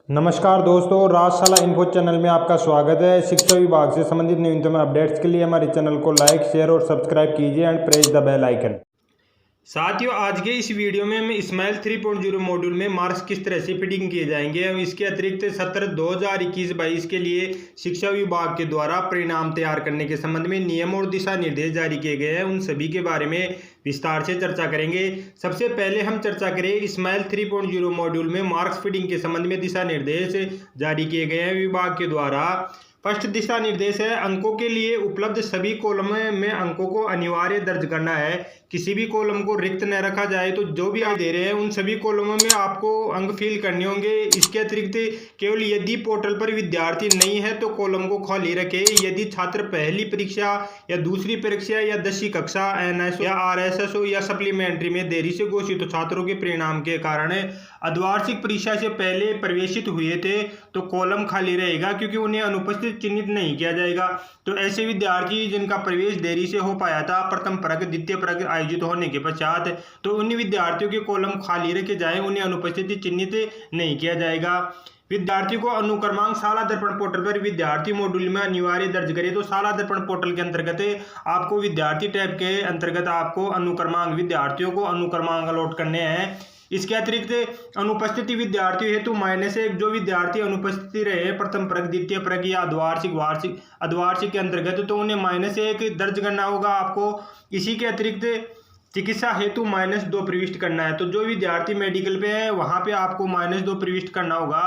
नमस्कार दोस्तों, राजशाला info channel में आपका स्वागत है। शिक्षा विभाग से संबंधित न्यूनतम अपडेट्स के लिए हमारे चैनल को लाइक, शेयर और सब्सक्राइब कीजिए and press the bell icon. साथियों, आज के इस वीडियो में हम इस्माइल 3.0 मॉड्यूल में मार्क्स किस तरह से फिटिंग किए जाएंगे और इसके अतिरिक्त सत्र 2021-22 के लिए शिक्षा विभाग के द्वारा परिणाम तैयार करने के संबंध में नियम और दिशा निर्देश जारी किए गए हैं, उन सभी के बारे में विस्तार से चर्चा करेंगे। सबसे पहले हम चर्चा करें इस्माइल 3.0 मॉड्यूल में मार्क्स फिटिंग के संबंध में दिशा निर्देश जारी किए गए हैं विभाग के द्वारा। फर्स्ट दिशा निर्देश है, अंकों के लिए उपलब्ध सभी कॉलम में अंकों को अनिवार्य दर्ज करना है। किसी भी कॉलम को रिक्त न रखा जाए। तो जो भी आप दे रहे हैं उन सभी कॉलमों में आपको अंक फिल करने होंगे। इसके अतिरिक्त केवल यदि पोर्टल पर विद्यार्थी नहीं है तो कॉलम को खाली रखें। यदि छात्र पहली परीक्षा या दूसरी परीक्षा या 10वीं कक्षा NSO या RSSO या सप्लीमेंट्री में देरी से घोषित तो छात्रों के परिणाम के कारण अर्धवार्षिक परीक्षा से पहले प्रवेशित हुए थे तो कॉलम खाली रहेगा, क्योंकि उन्हें अनुपस्थित चिन्हित नहीं किया जाएगा। तो ऐसे विद्यार्थी जिनका प्रवेश देरी से हो पाया था प्रथम परक द्वितीय परक आयोजित होने के पश्चात, तो उन विद्यार्थियों के कॉलम खाली रखे जाएं, उन्हें अनुपस्थिति चिन्हित नहीं किया जाएगा। विद्यार्थी को अनुक्रमांक शाला दर्पण पोर्टल पर विद्यार्थी मॉड्यूल में अनिवार्य दर्ज करें। तो शाला दर्पण पोर्टल के अंतर्गत आपको विद्यार्थी टैब के अंतर्गत आपको अनुक्रमांक विद्यार्थियों को अनुक्रमांक अलॉट करने हैं। इसके अतिरिक्त अनुपस्थिति विद्यार्थियों हेतु -1 जो विद्यार्थी अनुपस्थिति रहे प्रथम परक द्वितीय परक या अर्धवार्षिक के अंतर्गत, तो उन्हें -1 दर्ज करना होगा आपको। इसी के अतिरिक्त चिकित्सा हेतु -2 प्रविष्ट करना है। तो जो विद्यार्थी मेडिकल पे है वहां पे आपको -2 प्रविष्ट करना होगा।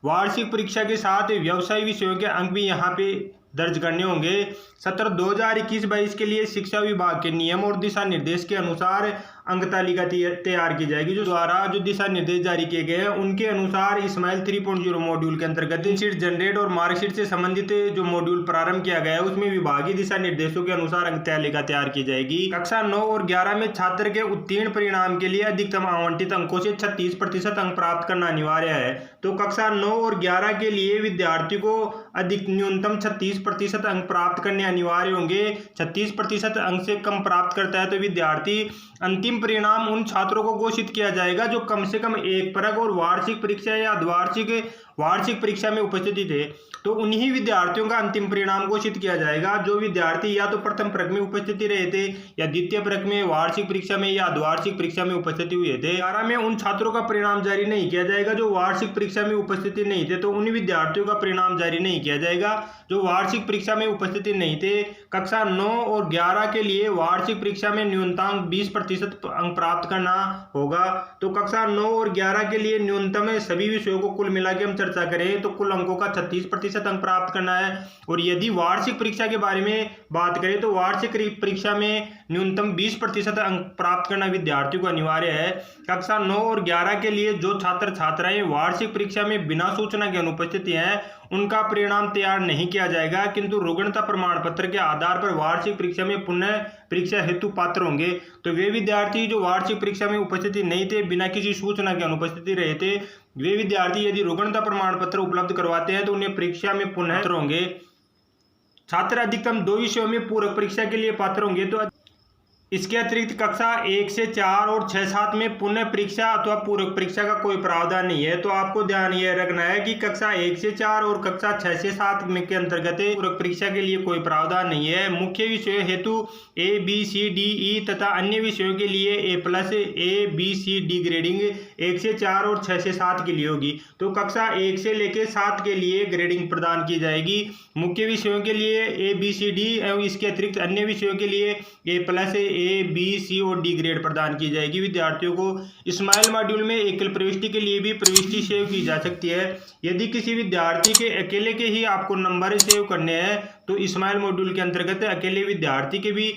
वार्षिक परीक्षा के साथ व्यवसाय विषयों के अंक भी यहाँ पे दर्ज करने होंगे। सत्र 2021-22 के लिए शिक्षा विभाग के नियम और दिशा निर्देश के अनुसार अंक तालिका तैयार की जाएगी। जो दिशा निर्देश जारी किए गए हैं उनके अनुसार इस्माइल 3.0 मॉड्यूल के अंतर्गत शीट जनरेट और मार्कशीट से संबंधित जो मॉड्यूल प्रारंभ किया गया है उसमें विभागीय दिशा निर्देशों के अनुसार अंक तालिका तैयार की जाएगी। कक्षा 9 और 11 में छात्र के उत्तीर्ण परिणाम के लिए अधिकतम आवंटित अंकों से 36% अंक प्राप्त करना अनिवार्य है। तो कक्षा 9 और 11 के लिए विद्यार्थी को न्यूनतम 36% अंक प्राप्त करने अनिवार्य होंगे। 36% अंक से कम प्राप्त करता है तो विद्यार्थी अंतिम परिणाम उन छात्रों को घोषित किया जाएगा जो कम से कम एक परक और वार्षिक परीक्षा या वार्षिक परीक्षा में उपस्थित थे। तो उन्हीं विद्यार्थियों का अंतिम परिणाम घोषित किया जाएगा जो विद्यार्थी या तो प्रथम परक में उपस्थिति रहे थे या द्वितीय परक में, वार्षिक परीक्षा में या अर्धवार्षिक परीक्षा में उपस्थिति हुए थे। 11 में उन छात्रों का परिणाम जारी नहीं किया जाएगा जो वार्षिक परीक्षा में उपस्थिति नहीं थे। तो उन विद्यार्थियों का परिणाम जारी नहीं किया जाएगा जो वार्षिक परीक्षा में उपस्थिति नहीं थे। कक्षा 9 और 11 के लिए वार्षिक परीक्षा में न्यूनतम 20% अंक प्राप्त करना होगा। तो कक्षा 9 और 11 के लिए न्यूनतम सभी विषयों को कुल मिला के हम चर्चा करें तो कुल अंकों का 36% अंक प्राप्त करना है। और यदि वार्षिक परीक्षा के बारे में बात करें तो वार्षिक परीक्षा में न्यूनतम 20% अंक प्राप्त करना विद्यार्थियों को अनिवार्य है। कक्षा 9 और 11 के लिए जो छात्र छात्राएं वार्षिक परीक्षा में बिना सूचना के अनुपस्थित हैं उनका परिणाम तैयार नहीं किया जाएगा, किंतु रुग्णता प्रमाण पत्र के आधार पर वार्षिक परीक्षा में पुनः परीक्षा हेतु पात्र होंगे। तो वे विद्यार्थी जो वार्षिक परीक्षा में उपस्थिति नहीं थे, बिना किसी सूचना के अनुपस्थिति रहे थे, वे विद्यार्थी यदि रुग्णता प्रमाण पत्र उपलब्ध करवाते हैं तो उन्हें परीक्षा में पुनः पात्र होंगे। छात्र अधिकतम 2 विषयों में पूरक परीक्षा के लिए पात्र होंगे। तो इसके अतिरिक्त कक्षा 1 से 4 और 6-7 में पुनः परीक्षा अथवा पूरक परीक्षा का कोई प्रावधान नहीं है। तो आपको ध्यान यह रखना है कि कक्षा 1 से 4 और कक्षा 6 से 7 में के अंतर्गत पूरक परीक्षा के लिए कोई प्रावधान नहीं है। मुख्य विषय हेतु A, B, C, D, E तथा अन्य विषयों के लिए A+, A, B, C, D grading 1 से 4 और 6 से 7 के लिए होगी। तो कक्षा 1 से लेकर 7 के लिए ग्रेडिंग प्रदान की जाएगी। मुख्य विषयों के लिए A, B, C, D एवं इसके अतिरिक्त अन्य विषयों के लिए A+, A, B, C और D ग्रेड प्रदान की जाएगी। विद्यार्थियों को इस्माइल मॉड्यूल में एकल प्रविष्टि के लिए भी प्रविष्टि सेव की जा सकती है। यदि किसी विद्यार्थी के अकेले के ही आपको नंबर सेव करने हैं तो इस्माइल मॉड्यूल के अंतर्गत अकेले विद्यार्थी के भी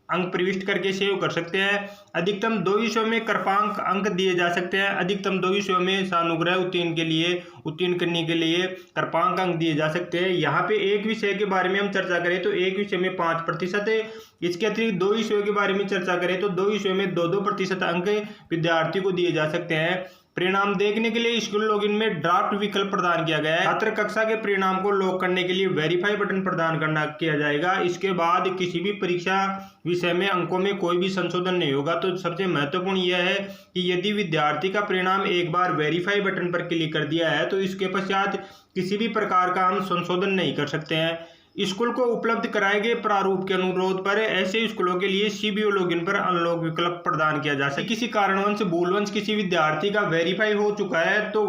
अंक प्रविष्ट करके सेव कर सकते हैं। अधिकतम 2 विषयों में कृपांक अंक दिए जा सकते हैं। अधिकतम 2 विषयों में सानुग्रह उत्तीर्ण करने के लिए कृपांक अंक दिए जा सकते हैं। यहाँ पे एक विषय के बारे में हम चर्चा करें तो एक विषय में 5% है। इसके अतिरिक्त 2 विषयों के बारे में चर्चा करें तो 2 विषयों में 2-2% अंक विद्यार्थी को दिए जा सकते हैं। परिणाम देखने के लिए स्कूल लॉगिन में ड्राफ्ट विकल्प प्रदान किया गया है। छात्र कक्षा के परिणाम को लॉक करने के लिए वेरीफाई बटन प्रदान किया जाएगा। इसके बाद किसी भी परीक्षा विषय में अंकों में कोई भी संशोधन नहीं होगा। तो सबसे महत्वपूर्ण यह है कि यदि विद्यार्थी का परिणाम एक बार वेरीफाई बटन पर क्लिक कर दिया है तो इसके पश्चात किसी भी प्रकार का हम संशोधन नहीं कर सकते हैं। स्कूल को उपलब्ध कराए गए प्रारूप के अनुरोध पर ऐसे स्कूलों के लिए सीबीओ लॉगिन पर अनलॉक विकल्प प्रदान किया जा सकता है। किसी कारणवश भूलवश किसी विद्यार्थी का वेरीफाई हो चुका है तो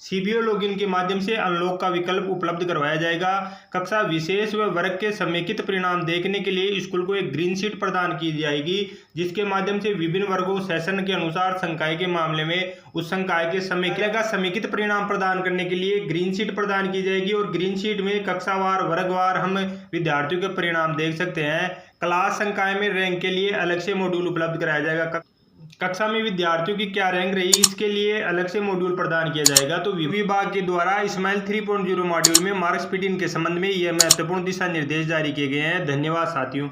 सीबीओ लॉगिन के माध्यम से अनलॉक का विकल्प उपलब्ध करवाया जाएगा। कक्षा विशेष व वर्ग के समेकित परिणाम देखने के लिए स्कूल को एक ग्रीन शीट प्रदान की जाएगी, जिसके माध्यम से विभिन्न वर्गों सेशन के अनुसार संकाय के मामले में उस संकाय के समेकित परिणाम प्रदान करने के लिए ग्रीन शीट प्रदान की जाएगी। और ग्रीन शीट में कक्षावार वर्गवार हम विद्यार्थियों के परिणाम देख सकते हैं। क्लास संकाय में रैंक के लिए अलग से मॉड्यूल उपलब्ध कराया जाएगा। कक्षा में विद्यार्थियों की क्या रैंक रही इसके लिए अलग से मॉड्यूल प्रदान किया जाएगा। तो विभाग के द्वारा स्माइल 3.0 मॉड्यूल में मार्क्स फिटिंग के संबंध में यह महत्वपूर्ण दिशा निर्देश जारी किए गए हैं। धन्यवाद साथियों।